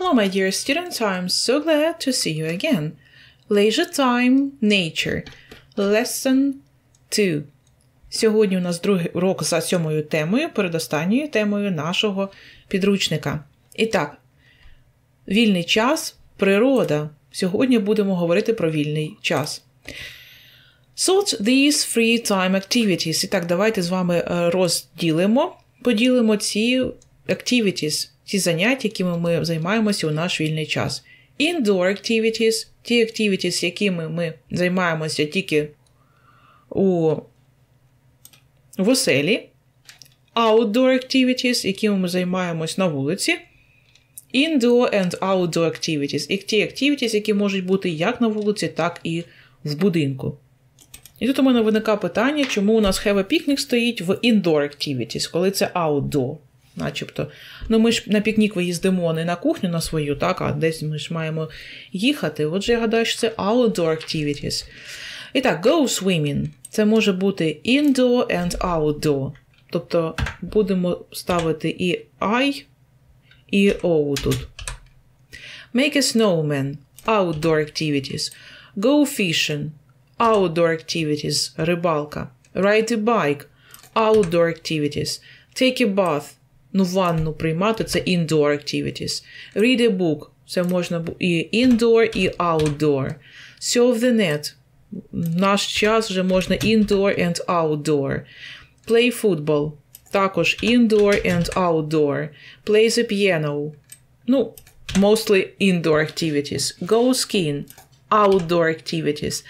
Hello, my dear students, I'm so glad to see you again. Leisure time, nature. Lesson 2. Сьогодні у нас другий урок за 7-ю темою, передостанньою темою нашого підручника. І так, вільний час, природа. Сьогодні будемо говорити про вільний час. Sort these free time activities. І так, давайте з вами поділимо ці activities, ці заняття, якими ми займаємося у наш вільний час. Indoor activities, ті activities, якими ми займаємося тільки в оселі. Outdoor activities, якими ми займаємось на вулиці. Indoor and outdoor activities. І ті activities, які можуть бути як на вулиці, так і в будинку. І тут у мене виникає питання, чому у нас have a picnic стоїть в indoor activities, коли це outdoor, начебто. Ну, ми ж на пікнік виїздимо не на кухню на свою, так, а десь ми ж маємо їхати. Отже, я гадаю, що це outdoor activities. І так, go swimming. Це може бути indoor and outdoor. Тобто, будемо ставити і I, і O тут. Make a snowman. Outdoor activities. Go fishing. Outdoor activities. Рибалка. Ride a bike. Outdoor activities. Take a bath. Ну, ванну приймати – це indoor activities. Read a book. Це можна і indoor, і outdoor. Surf the net. Наш час вже можна indoor and outdoor. Play football. Також indoor and outdoor. Play the piano. Ну, mostly indoor activities. Go skiing. Outdoor activities.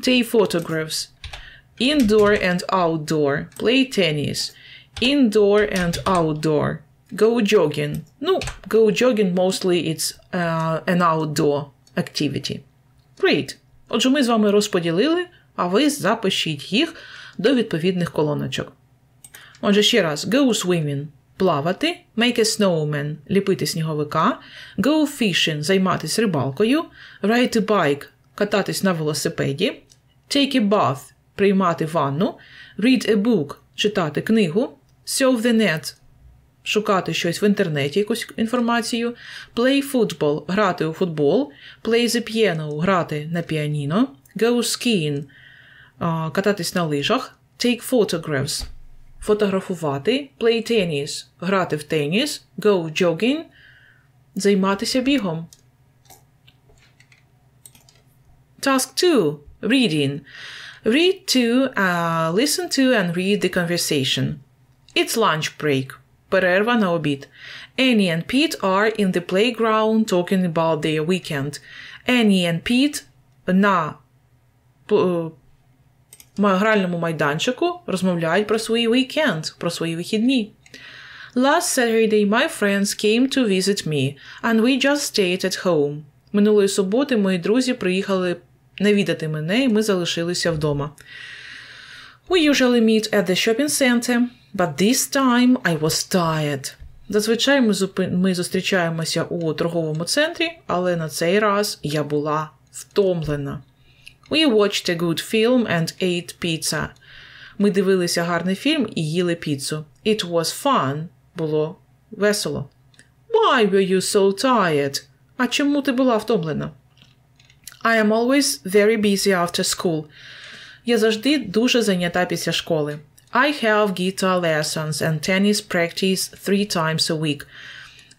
Take photographs. Indoor and outdoor. Play tennis. Indoor and outdoor. Go jogging. No, go jogging mostly it's an outdoor activity. Great. Отже, ми з вами розподілили, а ви запишіть їх до відповідних колоночок. Отже, ще раз. Go swimming – плавати. Make a snowman – ліпити сніговика. Go fishing – займатися рибалкою. Ride a bike – кататись на велосипеді. Take a bath – приймати ванну. Read a book – читати книгу. Surf the net – шукати щось в інтернеті, якусь інформацію. Play football – грати у футбол. Play the piano – грати на піаніно. Go skiing – кататись на лижах. Take photographs – фотографувати. Play tennis – грати в теніс. Go jogging – займатися бігом. Task 2. Reading. Read to, listen to and read the conversation. It's lunch break. Перерва на обід. Annie and Pete are in the playground talking about their weekend. Annie and Pete на гральному майданчику розмовляють про свій weekend, про свої вихідні. Last Saturday my friends came to visit me, and we just stayed at home. Минулої суботи мої друзі приїхали навідати мене, і ми залишилися вдома. We usually meet at the shopping center, but this time I was tired. Зазвичай ми зустрічаємося у торговому центрі, але на цей раз я була втомлена. We watched a good film and ate pizza. Ми дивилися гарний фільм і їли піцу. It was fun. Було весело. Why were you so tired? А чому ти була втомлена? I am always very busy after school. Я завжди дуже зайнята після школи. I have guitar lessons and tennis practice 3 times a week.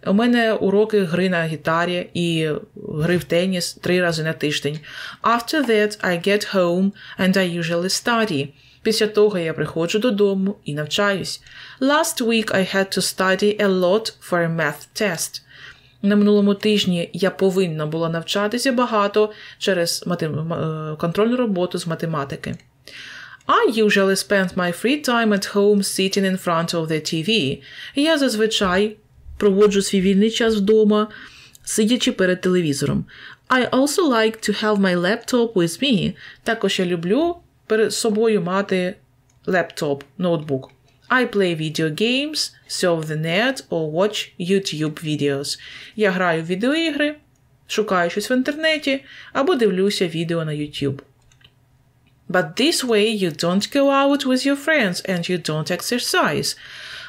У мене уроки гри на гітарі і гри в теніс 3 рази на тиждень. After that, I get home and I usually study. Після того я приходжу додому і навчаюсь. Last week I had to study a lot for a math test. На минулому тижні я повинна була навчатися багато через контрольну роботу з математики. I usually spend my free time at home sitting in front of the TV. Я зазвичай проводжу свій вільний час вдома, сидячи перед телевізором. I also like to have my laptop with me. Також я люблю перед собою мати лептоп, ноутбук. I play video games, surf the net or watch YouTube videos. Я граю в відеоігри, шукаю щось в інтернеті або дивлюся відео на YouTube. But this way you don't go out with your friends and you don't exercise.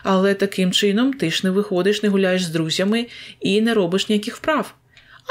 Але таким чином ти ж не виходиш, не гуляєш з друзями і не робиш ніяких вправ.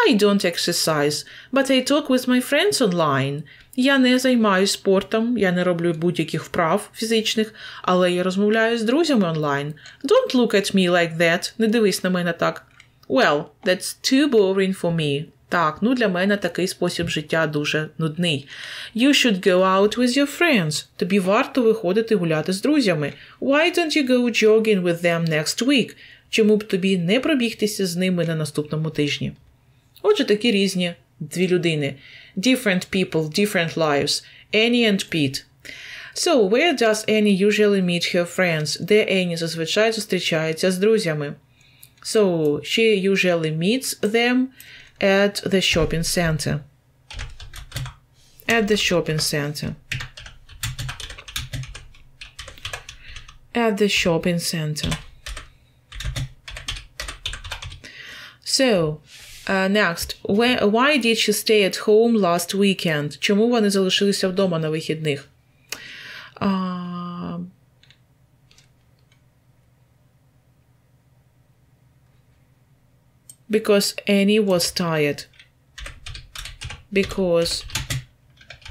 I don't exercise, but I talk with my friends online. Я не займаюсь спортом, я не роблю будь-яких вправ фізичних, але я розмовляю з друзями онлайн. Don't look at me like that. Не дивись на мене так. Well, that's too boring for me. Так, для мене такий спосіб життя дуже нудний. You should go out with your friends. Тобі варто виходити гуляти з друзями. Why don't you go jogging with them next week? Чому б тобі не пробігтися з ними на наступному тижні? Отже, такі різні дві людини. Different people, different lives. Annie and Pete. So, where does Annie usually meet her friends? Де Annie зазвичай зустрічається з друзями? So, she usually meets them at the shopping center. At the shopping center. At the shopping center. So, next. Why did she stay at home last weekend? Чому вони залишилися вдома на вихідних? Because Annie was tired. Because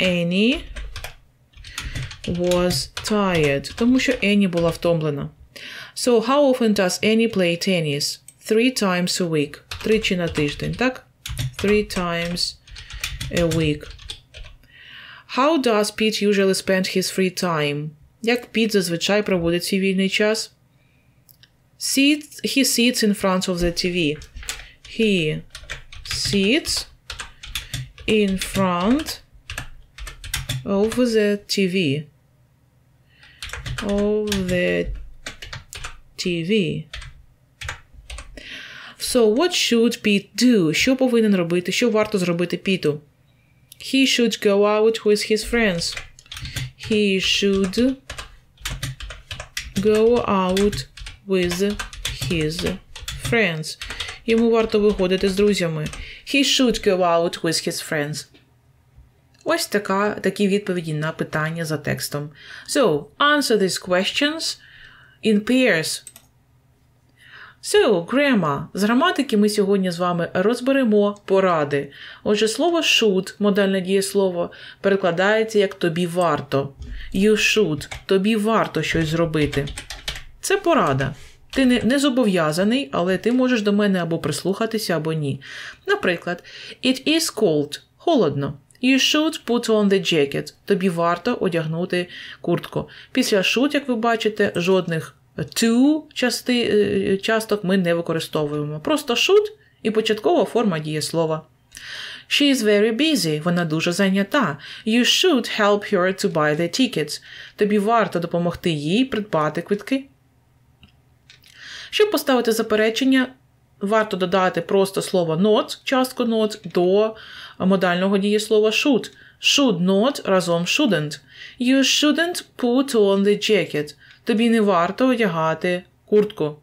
Annie was tired. Тому що Annie була втомлена. So, how often does Annie play tennis? 3 times a week. Тричі на тиждень, так? 3 times a week. How does Pete usually spend his free time? Як Піт зазвичай проводить свій вільний час? He sits in front of the TV. He sits in front of the TV. Of the TV. So, what should Pete do? Що повинен робити? Що варто зробити Піту? He should go out with his friends. He should go out with his friends. Йому варто виходити з друзями. He should go out with his friends. Ось такі відповіді на питання за текстом. So, answer these questions in pairs. So, grammar. З граматики ми сьогодні з вами розберемо поради. Отже, слово should, модальне дієслово, перекладається як тобі варто. You should. Тобі варто щось зробити. Це порада. Ти не зобов'язаний, але ти можеш до мене або прислухатися, або ні. Наприклад, it is cold. Холодно. You should put on the jacket. Тобі варто одягнути куртку. Після should, як ви бачите, жодних to часток ми не використовуємо. Просто should і початкова форма дієслова. She is very busy. Вона дуже зайнята. You should help her to buy the tickets. Тобі варто допомогти їй придбати квитки. Щоб поставити заперечення, варто додати просто слово not, частку not, до модального дієслова should. Should not разом shouldn't. You shouldn't put on the jacket. Тобі не варто одягати куртку.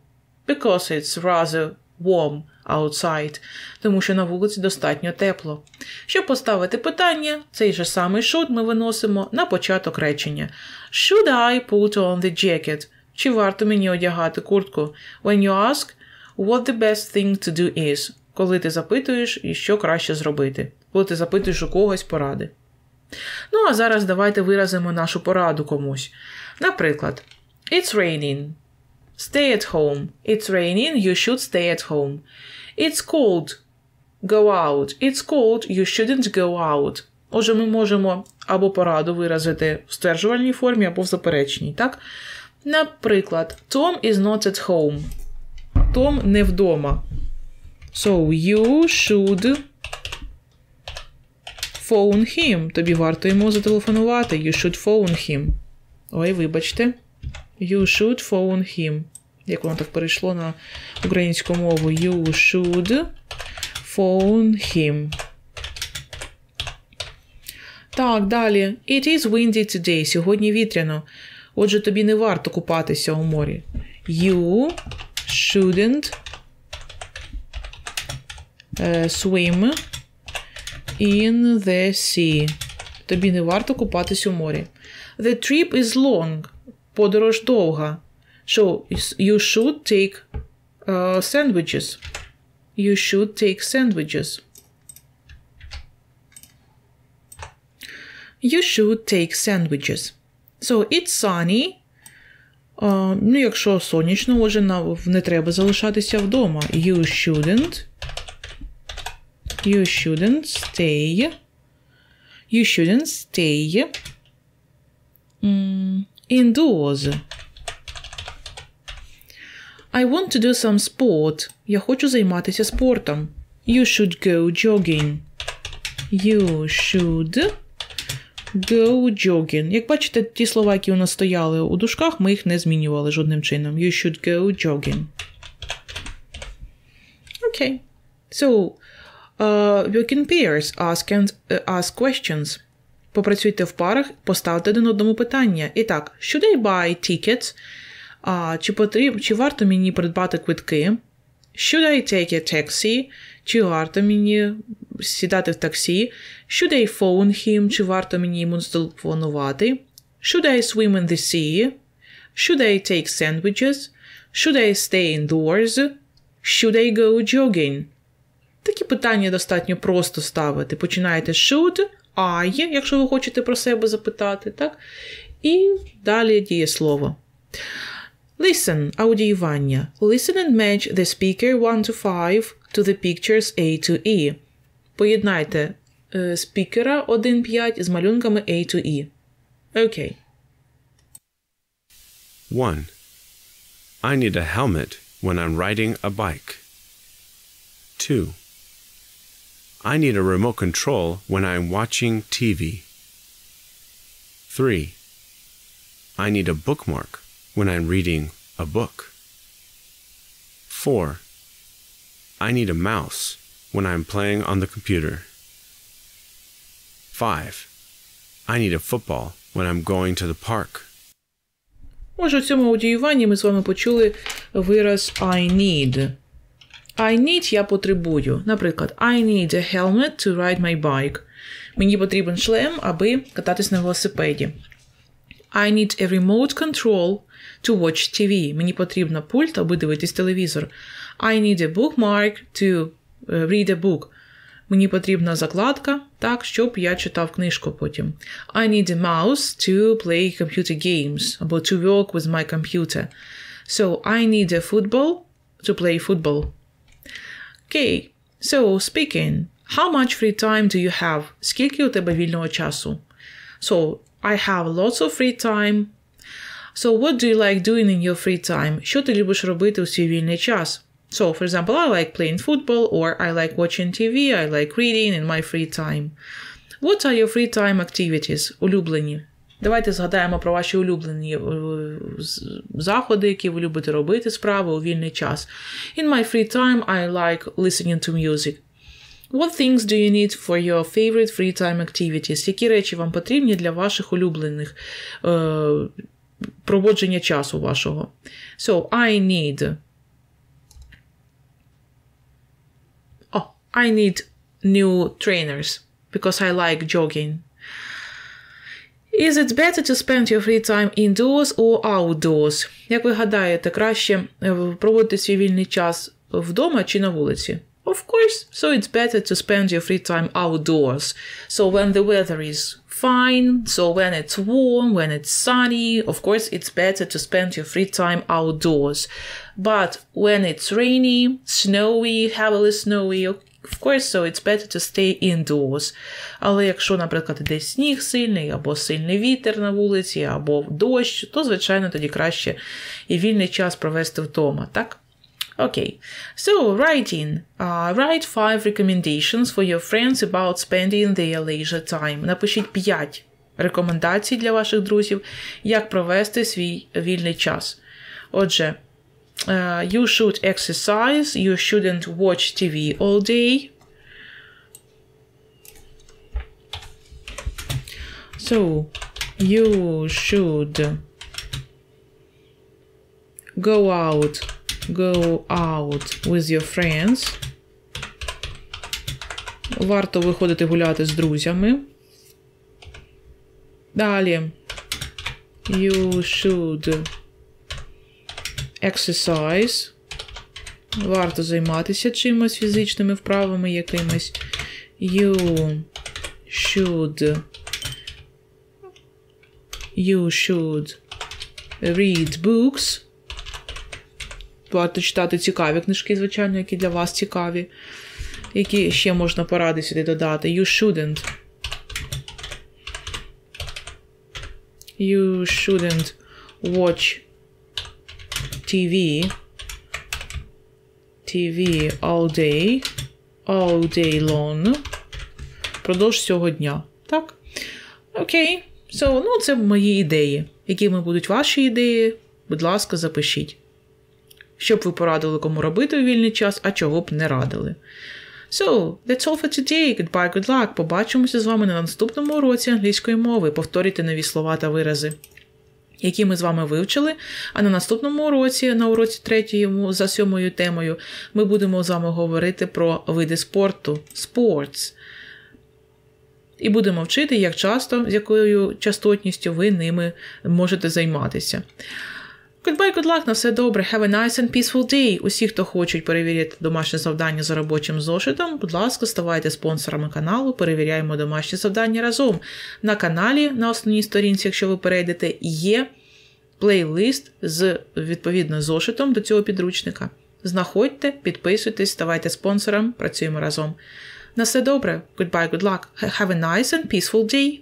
Because it's rather warm outside. Тому що на вулиці достатньо тепло. Щоб поставити питання, цей же самий should ми виносимо на початок речення. Should I put on the jacket? Чи варто мені одягати куртку? When you ask, what the best thing to do is? Коли ти запитуєш, і що краще зробити. Коли ти запитуєш у когось поради. Ну, а зараз давайте виразимо нашу пораду комусь. Наприклад, it's raining. Stay at home. It's raining, you should stay at home. It's cold. Go out. It's cold, you shouldn't go out. Отже, ми можемо або пораду виразити в стверджувальній формі, або в заперечній, так? Наприклад, Tom is not at home. Том не вдома. So, you should phone him. Тобі варто йому зателефонувати. You should phone him. Ой, вибачте. You should phone him. Як воно так перейшло на українську мову? You should phone him. Так, далі. It is windy today. Сьогодні вітряно. Отже, тобі не варто купатися у морі. You shouldn't swim in the sea. Тобі не варто купатись у морі. The trip is long. Подорож довга. So, you should take sandwiches. You should take sandwiches. You should take sandwiches. So, it's sunny. Ну, якщо сонячно, отже, не треба залишатися вдома. You shouldn't stay. You shouldn't stay indoors. I want to do some sport. Я хочу займатися спортом. You should go jogging. You should go jogging. Як бачите, ті слова, які у нас стояли у дужках, ми їх не змінювали жодним чином. You should go jogging. Okay. So, work in pairs. Ask questions. Попрацюйте в парах, поставте один одному питання. І так, should I buy tickets? Чи варто мені придбати квитки? Should I take a taxi? Чи варто мені сідати в таксі? Should I phone him? Чи варто мені йому зателефонувати? Should I swim in the sea? Should I take sandwiches? Should I stay indoors? Should I go jogging? Такі питання достатньо просто ставити. Починаєте should, I, якщо ви хочете про себе запитати, так? І далі дієслово. Listen, аудіювання. Listen and match the speaker 1 to 5 to the pictures A to E. Поєднайте спікера 1-5 з малюнками A to E. Окей. 1. I need a helmet when I'm riding a bike. 2. I need a remote control when I'm watching TV. 3. I need a bookmark when I'm reading a book. 4. I need a mouse when I'm playing on the computer. 5. I need a football when I'm going to the park. Отже, у цьому аудіюванні ми з вами почули вираз I need. I need – я потребую. Наприклад, I need a helmet to ride my bike. Мені потрібен шлем, аби кататись на велосипеді. I need a remote control to watch TV. Мені потрібен пульт, аби дивитись телевізор. I need a bookmark to read a book. Мені потрібна закладка, так, щоб я читав книжку потім. I need a mouse to play computer games, або to work with my computer. So, I need a football to play football. Okay, so speaking. How much free time do you have? Скільки у тебе вільного часу? So, I have lots of free time. So, what do you like doing in your free time? Що ти любиш робити у свій вільний час? So, for example, I like playing football, or I like watching TV, I like reading in my free time. What are your free time activities? Улюблені. Давайте згадаємо про ваші улюблені заходи, які ви любите робити, справи у вільний час. In my free time, I like listening to music. What things do you need for your favorite free time activities? Які речі вам потрібні для ваших улюблених проводження часу вашого? So, I need new trainers because I like jogging. Is it better to spend your free time indoors or outdoors? Як ви гадаєте, краще проводити свій вільний час вдома чи на вулиці? Of course, so it's better to spend your free time outdoors. So when the weather is fine, so when it's warm, when it's sunny, of course it's better to spend your free time outdoors. But when it's rainy, snowy, heavily snowy, of course, so it's better to stay indoors. Але якщо, наприклад, іде сніг сильний, або сильний вітер на вулиці, або дощ, то, звичайно, тоді краще і вільний час провести вдома, так? Окей. So, writing. Write 5 recommendations for your friends about spending their leisure time. Напишіть 5 рекомендацій для ваших друзів, як провести свій вільний час. Отже, you should exercise, you shouldn't watch TV all day. So, you should go out with your friends. Варто виходити гуляти з друзями. Далі. You should exercise. Варто займатися чимось, фізичними вправами якимись. You should read books. Варто читати цікаві книжки, звичайно, які для вас цікаві. Які ще можна поради сюди додати. You shouldn't watch TV all day long. Продовж цього дня. Так? Окей. Це мої ідеї. Якими будуть ваші ідеї, будь ласка, запишіть. Що б ви порадили, кому робити у вільний час, а чого б не радили. So, that's all for today. Goodbye, good luck. Побачимося з вами на наступному уроці англійської мови. Повторюйте нові слова та вирази, які ми з вами вивчили. А на наступному уроці, на уроці 3 за 7 темою, ми будемо з вами говорити про види спорту, sports. І будемо вчити, як часто, з якою частотністю ви ними можете займатися. Goodbye, good luck, на все добре. Have a nice and peaceful day. Усі, хто хочуть перевірити домашнє завдання за робочим зошитом, будь ласка, ставайте спонсорами каналу, перевіряємо домашні завдання разом. На каналі, на основній сторінці, якщо ви перейдете, є плейлист з, відповідно, зошитом до цього підручника. Знаходьте, підписуйтесь, ставайте спонсором, працюємо разом. На все добре. Goodbye, good luck. Have a nice and peaceful day.